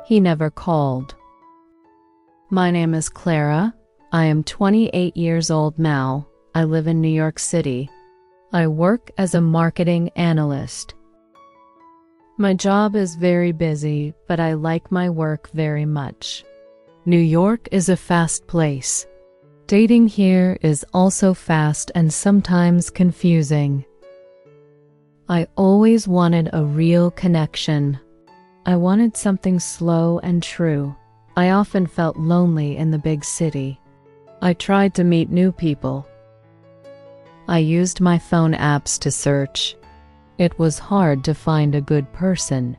He never called. My name is Clara. I am 28 years old now. I live in New York City. I work as a marketing analyst. My job is very busy, but I like my work very much. New York is a fast place. Dating here is also fast and sometimes confusing. I always wanted a real connection. I wanted something slow and true. I often felt lonely in the big city. I tried to meet new people. I used my phone apps to search. It was hard to find a good person.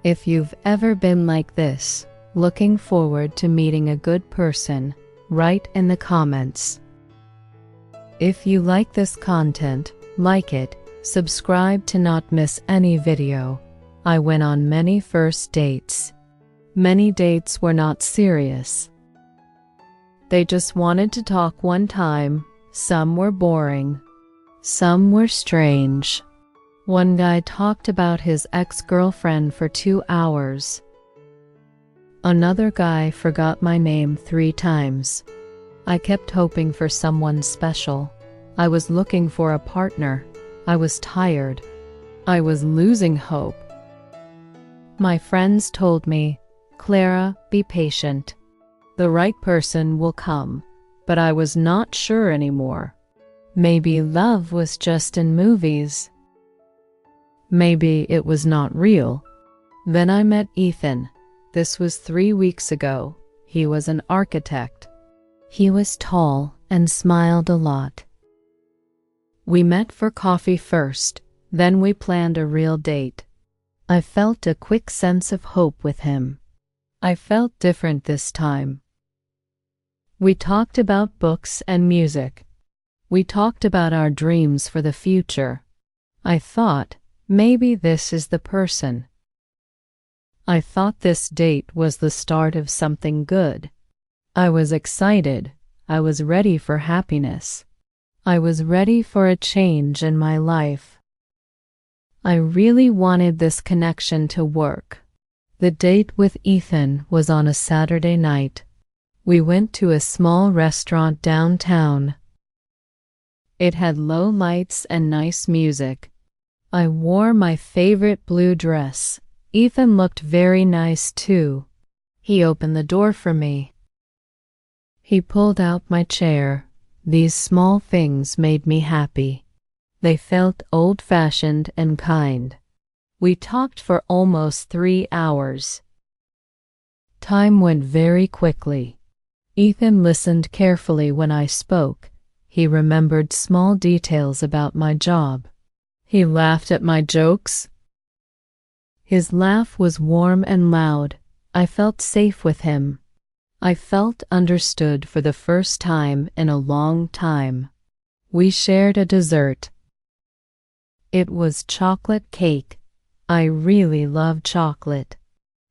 If you've ever been like this, looking forward to meeting a good person, write in the comments. If you like this content, like it, subscribe to not miss any video. I went on many first dates. Many dates were not serious. They just wanted to talk one time. Some were boring. Some were strange. One guy talked about his ex-girlfriend for 2 hours. Another guy forgot my name 3 times. I kept hoping for someone special. I was looking for a partner. I was tired. I was losing hope. My friends told me, "Clara, be patient. The right person will come." But I was not sure anymore. Maybe love was just in movies. Maybe it was not real. Then I met Ethan. This was 3 weeks ago. He was an architect. He was tall and smiled a lot. We met for coffee first, then we planned a real date. I felt a quick sense of hope with him. I felt different this time. We talked about books and music. We talked about our dreams for the future. I thought, maybe this is the person. I thought this date was the start of something good. I was excited. I was ready for happiness. I was ready for a change in my life. I really wanted this connection to work. The date with Ethan was on a Saturday night. We went to a small restaurant downtown. It had low lights and nice music. I wore my favorite blue dress. Ethan looked very nice too. He opened the door for me. He pulled out my chair. These small things made me happy. They felt old-fashioned and kind. We talked for almost 3 hours. Time went very quickly. Ethan listened carefully when I spoke. He remembered small details about my job. He laughed at my jokes. His laugh was warm and loud. I felt safe with him. I felt understood for the first time in a long time. We shared a dessert. It was chocolate cake. I really love chocolate.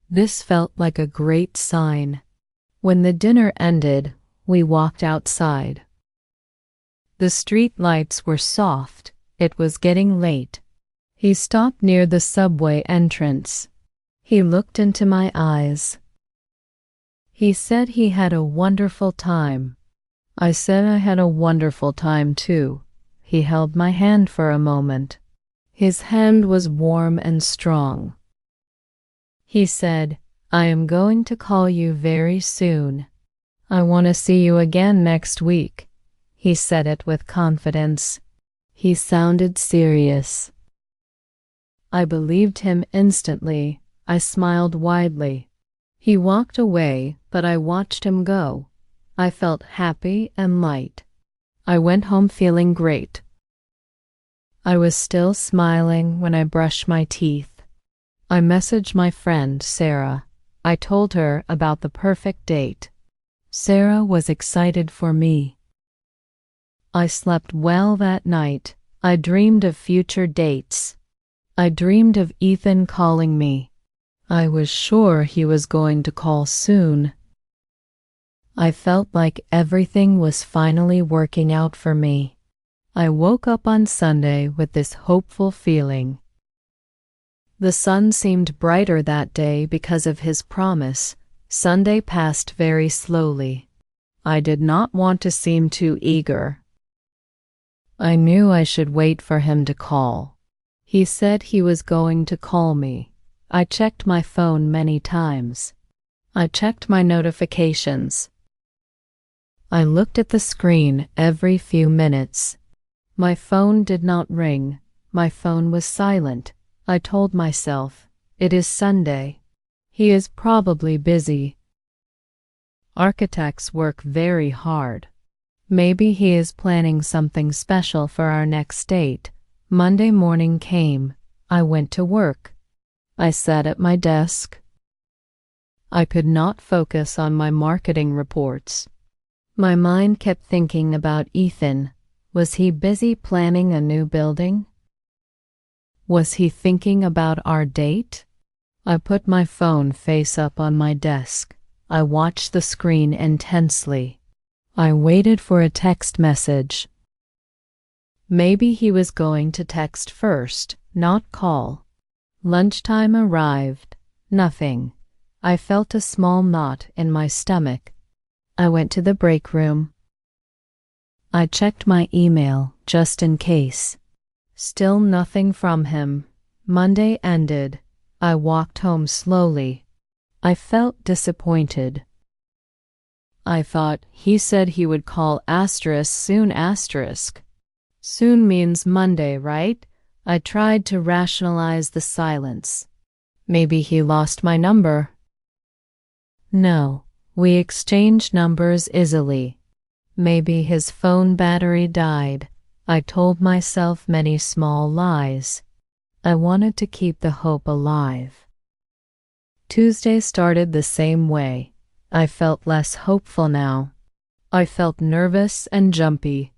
This felt like a great sign. When the dinner ended, we walked outside. The street lights were soft. It was getting late. He stopped near the subway entrance. He looked into my eyes. He said he had a wonderful time. I said I had a wonderful time too. He held my hand for a moment. His hand was warm and strong. He said, "I am going to call you very soon. I want to see you again next week." He said it with confidence. He sounded serious. I believed him instantly. I smiled widely. He walked away, but I watched him go. I felt happy and light. I went home feeling great. I was still smiling when I brushed my teeth. I messaged my friend, Sarah. I told her about the perfect date. Sarah was excited for me. I slept well that night. I dreamed of future dates. I dreamed of Ethan calling me. I was sure he was going to call soon. I felt like everything was finally working out for me. I woke up on Sunday with this hopeful feeling. The sun seemed brighter that day because of his promise. Sunday passed very slowly. I did not want to seem too eager. I knew I should wait for him to call. He said he was going to call me. I checked my phone many times. I checked my notifications. I looked at the screen every few minutes. My phone did not ring. My phone was silent. I told myself, it is Sunday. He is probably busy. Architects work very hard. Maybe he is planning something special for our next date. Monday morning came. I went to work. I sat at my desk. I could not focus on my marketing reports. My mind kept thinking about Ethan. Was he busy planning a new building? Was he thinking about our date? I put my phone face up on my desk. I watched the screen intensely. I waited for a text message. Maybe he was going to text first, not call. Lunchtime arrived. Nothing. I felt a small knot in my stomach. I went to the break room. I checked my email just in case. Still nothing from him. Monday ended. I walked home slowly. I felt disappointed. I thought he said he would call soon. Soon means Monday, right? I tried to rationalize the silence. Maybe he lost my number. No, we exchanged numbers easily. Maybe his phone battery died. I told myself many small lies. I wanted to keep the hope alive. Tuesday started the same way. I felt less hopeful now. I felt nervous and jumpy.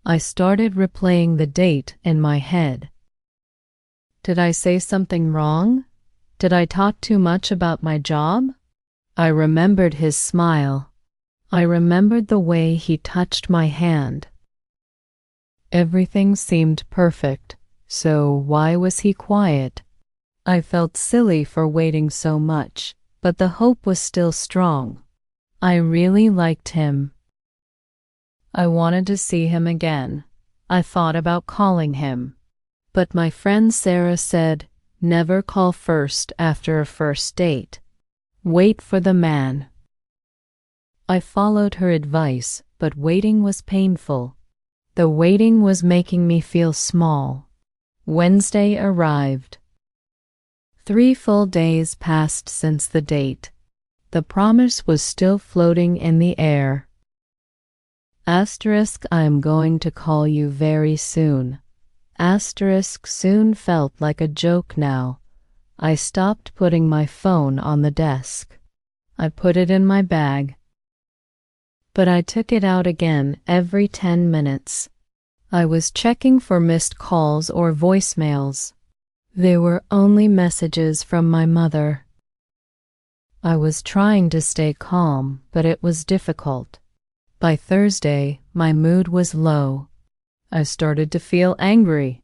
I started replaying the date in my head. Did I say something wrong? Did I talk too much about my job? I remembered his smile. I remembered the way he touched my hand. Everything seemed perfect, so why was he quiet? I felt silly for waiting so much, but the hope was still strong. I really liked him. I wanted to see him again. I thought about calling him. But my friend Sarah said, never call first after a first date. Wait for the man. I followed her advice, but waiting was painful. The waiting was making me feel small. Wednesday arrived. 3 full days passed since the date. The promise was still floating in the air. I am going to call you very soon. Soon felt like a joke now. I stopped putting my phone on the desk. I put it in my bag. But I took it out again every 10 minutes. I was checking for missed calls or voicemails. They were only messages from my mother. I was trying to stay calm, but it was difficult. By Thursday, my mood was low. I started to feel angry.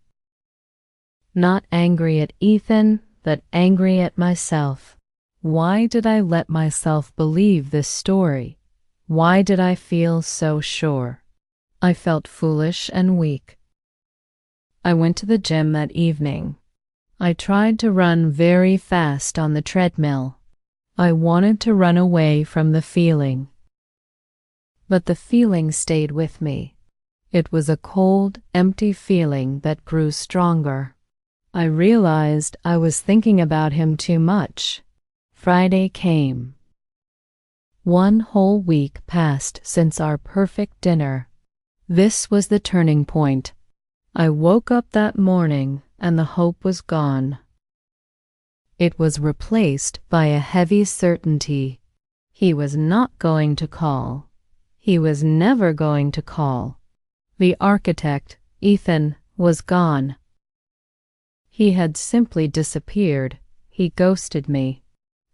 Not angry at Ethan, but angry at myself. Why did I let myself believe this story? Why did I feel so sure? I felt foolish and weak. I went to the gym that evening. I tried to run very fast on the treadmill. I wanted to run away from the feeling. But the feeling stayed with me. It was a cold, empty feeling that grew stronger. I realized I was thinking about him too much. Friday came. 1 whole week passed since our perfect dinner. This was the turning point. I woke up that morning and the hope was gone. It was replaced by a heavy certainty. He was not going to call. He was never going to call. The architect, Ethan, was gone. He had simply disappeared. He ghosted me.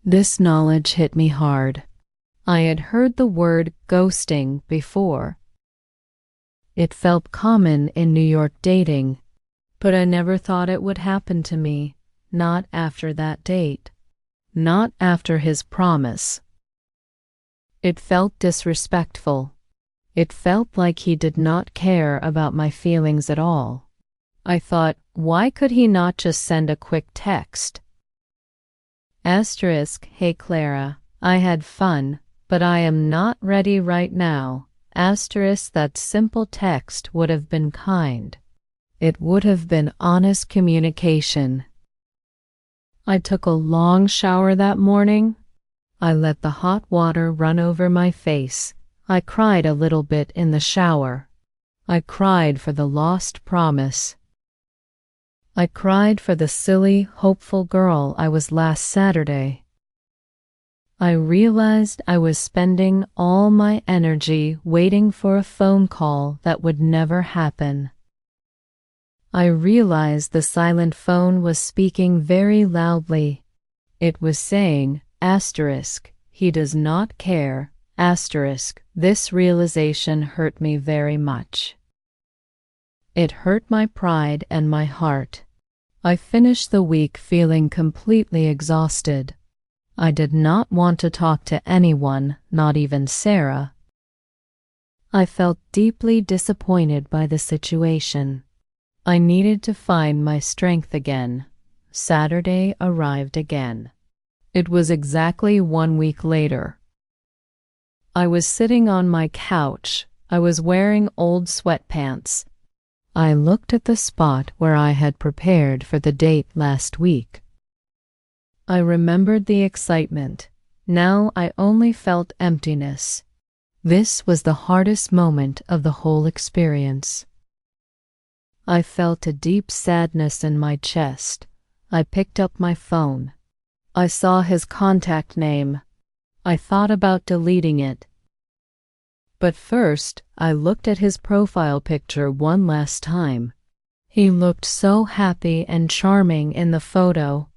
This knowledge hit me hard. I had heard the word ghosting before. It felt common in New York dating, but I never thought it would happen to me. not after that date, not after his promise. It felt disrespectful. It felt like he did not care about my feelings at all. I thought, why could he not just send a quick text? Asterisk, hey Clara, I had fun, but I am not ready right now. Asterisk, that simple text would have been kind. It would have been honest communication. I took a long shower that morning. I let the hot water run over my face. I cried a little bit in the shower. I cried for the lost promise. I cried for the silly, hopeful girl I was last Saturday. I realized I was spending all my energy waiting for a phone call that would never happen. I realized the silent phone was speaking very loudly. It was saying, asterisk, he does not care, asterisk. This realization hurt me very much. It hurt my pride and my heart. I finished the week feeling completely exhausted. I did not want to talk to anyone, not even Sarah. I felt deeply disappointed by the situation. I needed to find my strength again. Saturday arrived again. It was exactly 1 week later. I was sitting on my couch. I was wearing old sweatpants. I looked at the spot where I had prepared for the date last week. I remembered the excitement. Now I only felt emptiness. This was the hardest moment of the whole experience. I felt a deep sadness in my chest. I picked up my phone. I saw his contact name. I thought about deleting it. But first, I looked at his profile picture one last time. He looked so happy and charming in the photo.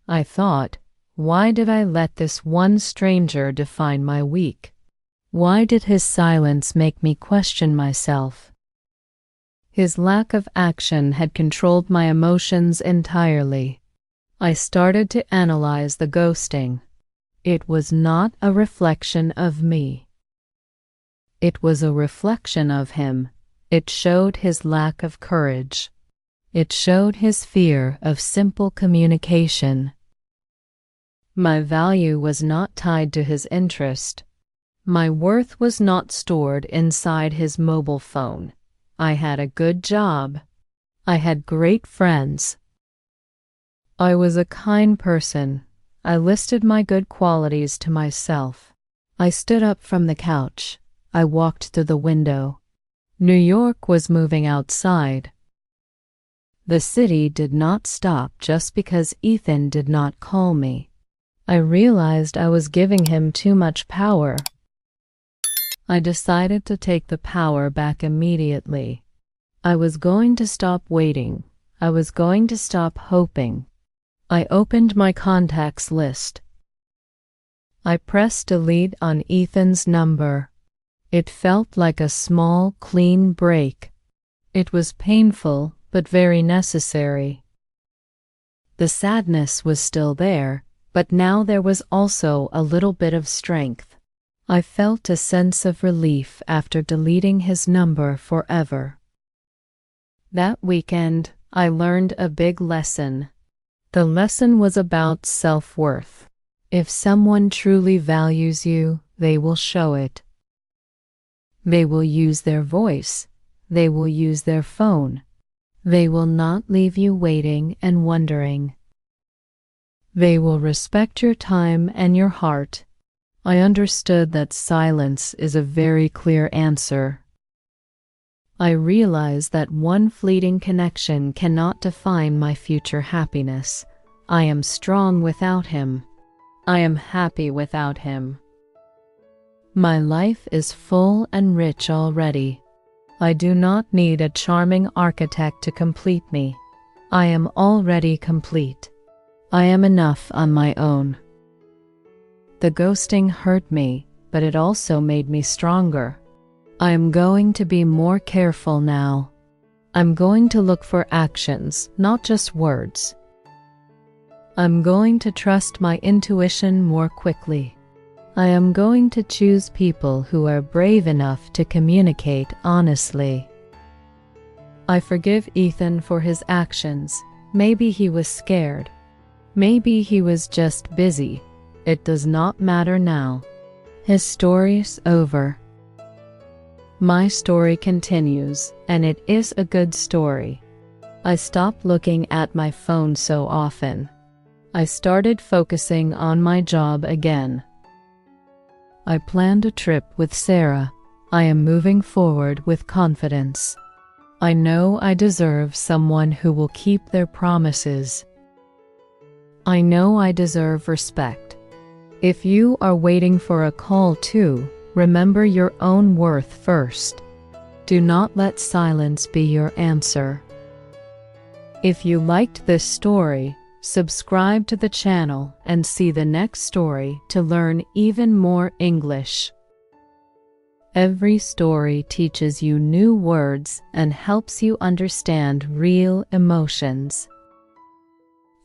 I thought, why did I let this one stranger define my week? Why did his silence make me question myself? His lack of action had controlled my emotions entirely. I started to analyze the ghosting. It was not a reflection of me. It was a reflection of him. It showed his lack of courage. It showed his fear of simple communication. My value was not tied to his interest. My worth was not stored inside his mobile phone. I had a good job. I had great friends. I was a kind person. I listed my good qualities to myself. I stood up from the couch. I walked to the window. New York was moving outside. The city did not stop just because Ethan did not call me. I realized I was giving him too much power. I decided to take the power back immediately. I was going to stop waiting. I was going to stop hoping. I opened my contacts list. I pressed delete on Ethan's number. It felt like a small, clean break. It was painful, but very necessary. The sadness was still there, but now there was also a little bit of strength. I felt a sense of relief after deleting his number forever. That weekend, I learned a big lesson. The lesson was about self-worth. If someone truly values you, they will show it. They will use their voice. They will use their phone. They will not leave you waiting and wondering. They will respect your time and your heart. I understood that silence is a very clear answer. I realized that one fleeting connection cannot define my future happiness. I am strong without him. I am happy without him. My life is full and rich already. I do not need a charming architect to complete me. I am already complete. I am enough on my own. The ghosting hurt me, but it also made me stronger. I am going to be more careful now. I'm going to look for actions, not just words. I'm going to trust my intuition more quickly. I am going to choose people who are brave enough to communicate honestly. I forgive Ethan for his actions. Maybe he was scared. Maybe he was just busy. It does not matter now. His story's over. My story continues, and it is a good story. I stopped looking at my phone so often. I started focusing on my job again. I planned a trip with Sarah. I am moving forward with confidence. I know I deserve someone who will keep their promises. I know I deserve respect. If you are waiting for a call too, remember your own worth first. Do not let silence be your answer. If you liked this story, subscribe to the channel and see the next story to learn even more English. Every story teaches you new words and helps you understand real emotions.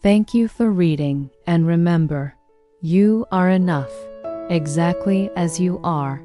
Thank you for reading, and remember, you are enough, exactly as you are.